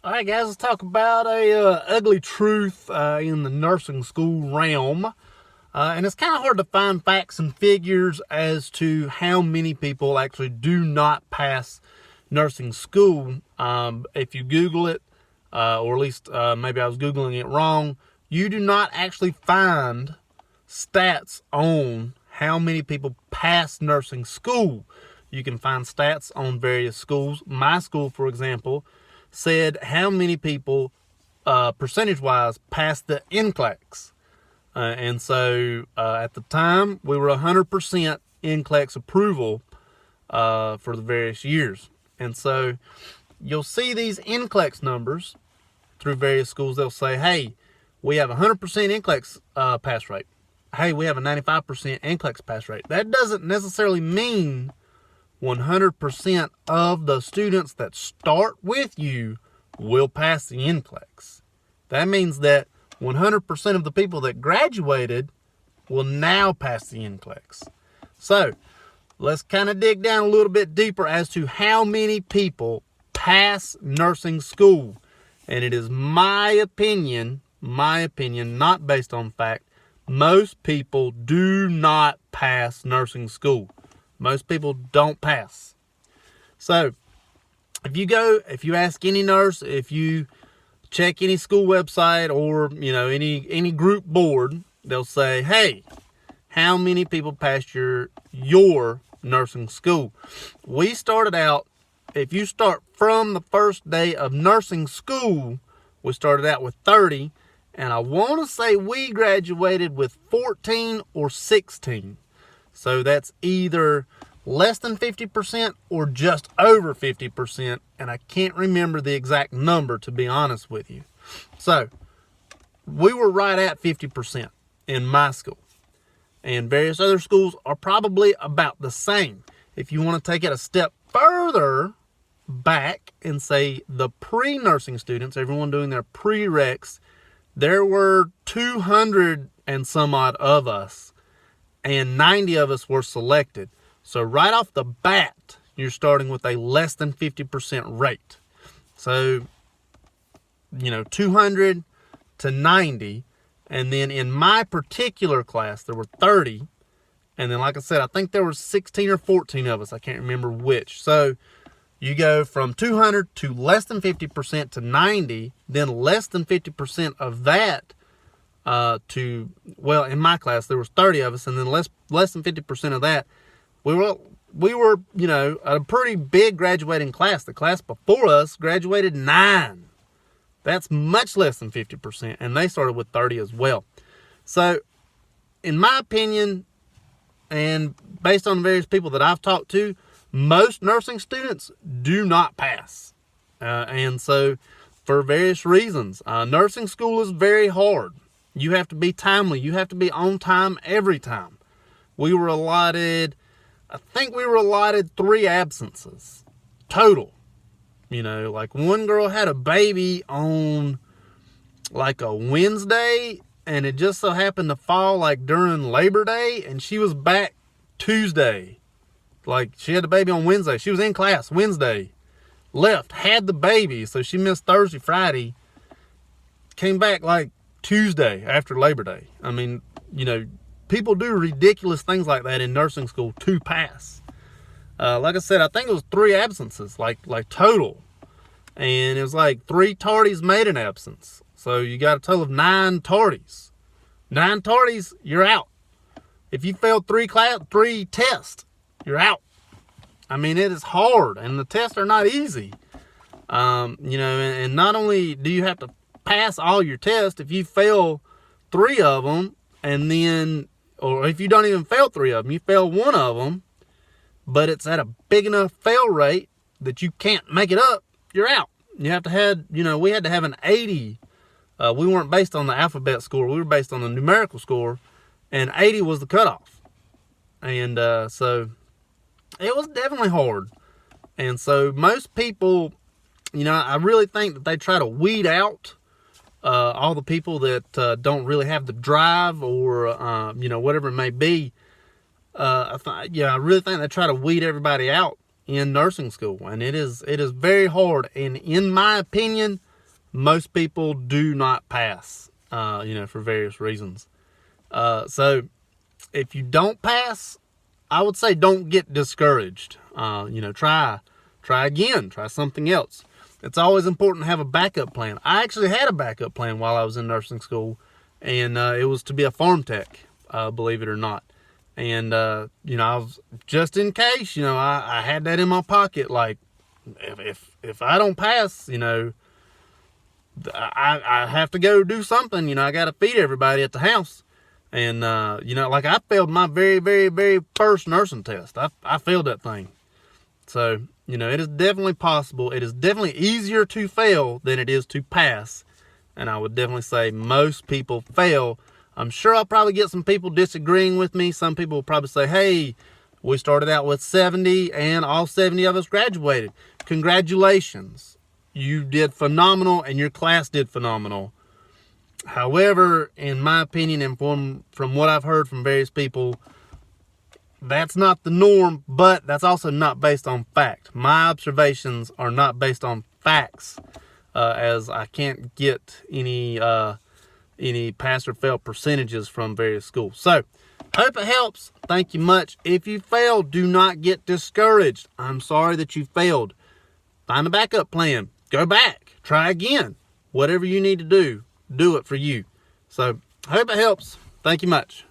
All right, guys, let's talk about a ugly truth in the nursing school realm. And it's kind of hard to find facts and figures as to how many people actually do not pass nursing school. If you Google it, or at least maybe I was Googling it wrong, you do not actually find stats on how many people pass nursing school. You can find stats on various schools. My school, for example, said how many people, percentage-wise, passed the NCLEX. And so at the time, we were 100% NCLEX approval for the various years. And so you'll see these NCLEX numbers through various schools. They'll say, hey, we have 100% NCLEX pass rate. Hey, we have a 95% NCLEX pass rate. That doesn't necessarily mean 100% of the students that start with you will pass the NCLEX. That means that 100% of the people that graduated will now pass the NCLEX. So let's kind of dig down a little bit deeper as to how many people pass nursing school. And it is my opinion, not based on fact, most people do not pass nursing school. Most people don't pass. So if you ask any nurse, if you check any school website or, any group board, they'll say, hey, how many people passed your nursing school? We started out, if you start from the first day of nursing school, we started out with 30, and I want to say we graduated with 14 or 16. So that's either less than 50% or just over 50%. And I can't remember the exact number, to be honest with you. So we were right at 50% in my school. And various other schools are probably about the same. If you want to take it a step further back and say the pre-nursing students, everyone doing their PreReqs, there were 200 and some odd of us, and 90 of us were selected. So right off the bat, you're starting with a less than 50% rate. So, 200 to 90. And then in my particular class, there were 30. And then, like I said, I think there were 16 or 14 of us. I can't remember which. So you go from 200 to less than 50% to 90, then less than 50% of that in my class, there was 30 of us, and then less than 50% of that, we were, a pretty big graduating class. The class before us graduated 9. That's much less than 50%, and they started with 30 as well. So, in my opinion, and based on various people that I've talked to, most nursing students do not pass. And so, for various reasons, nursing school is very hard. You have to be timely. You have to be on time every time. I think we were allotted 3 absences total. Like one girl had a baby on like a Wednesday, and it just so happened to fall like during Labor Day, and she was back Tuesday. Like she had the baby on Wednesday. She was in class Wednesday, left, had the baby, so she missed Thursday, Friday, came back like Tuesday after Labor Day. I mean, people do ridiculous things like that in nursing school to pass. Like I said, I think it was 3 absences, like total. And it was like 3 tardies made an absence. So you got a total of 9 tardies. 9 tardies, you're out. If you failed 3 tests, you're out. I mean, it is hard, and the tests are not easy. And not only do you have to pass all your tests, if you fail 3 of them, and then, or if you don't even fail 3 of them, you fail 1 of them, but it's at a big enough fail rate that you can't make it up, you're out. You have to have, we had to have an 80. We weren't based on the alphabet score. We were based on the numerical score, and 80 was the cutoff. And so it was definitely hard. And so most people, I really think that they try to weed out all the people that don't really have the drive or, whatever it may be. I really think they try to weed everybody out in nursing school. And it is very hard. And in my opinion, most people do not pass, for various reasons. So if you don't pass, I would say don't get discouraged. Try again, try something else. It's always important to have a backup plan. I actually had a backup plan while I was in nursing school, and it was to be a farm tech, believe it or not. And, I was, just in case, I had that in my pocket. Like, if I don't pass, I have to go do something. I got to feed everybody at the house. And, like I failed my very, very, very first nursing test. I failed that thing. So, it is definitely possible. It is definitely easier to fail than it is to pass. And I would definitely say most people fail. I'm sure I'll probably get some people disagreeing with me. Some people will probably say, hey, we started out with 70 and all 70 of us graduated. Congratulations. You did phenomenal and your class did phenomenal. However, in my opinion, and from what I've heard from various people, that's not the norm, but that's also not based on fact. My observations are not based on facts, as I can't get any pass or fail percentages from various schools. So, hope it helps. Thank you much. If you failed, do not get discouraged. I'm sorry that you failed. Find a backup plan. Go back. Try again. Whatever you need to do it for you. So, hope it helps. Thank you much.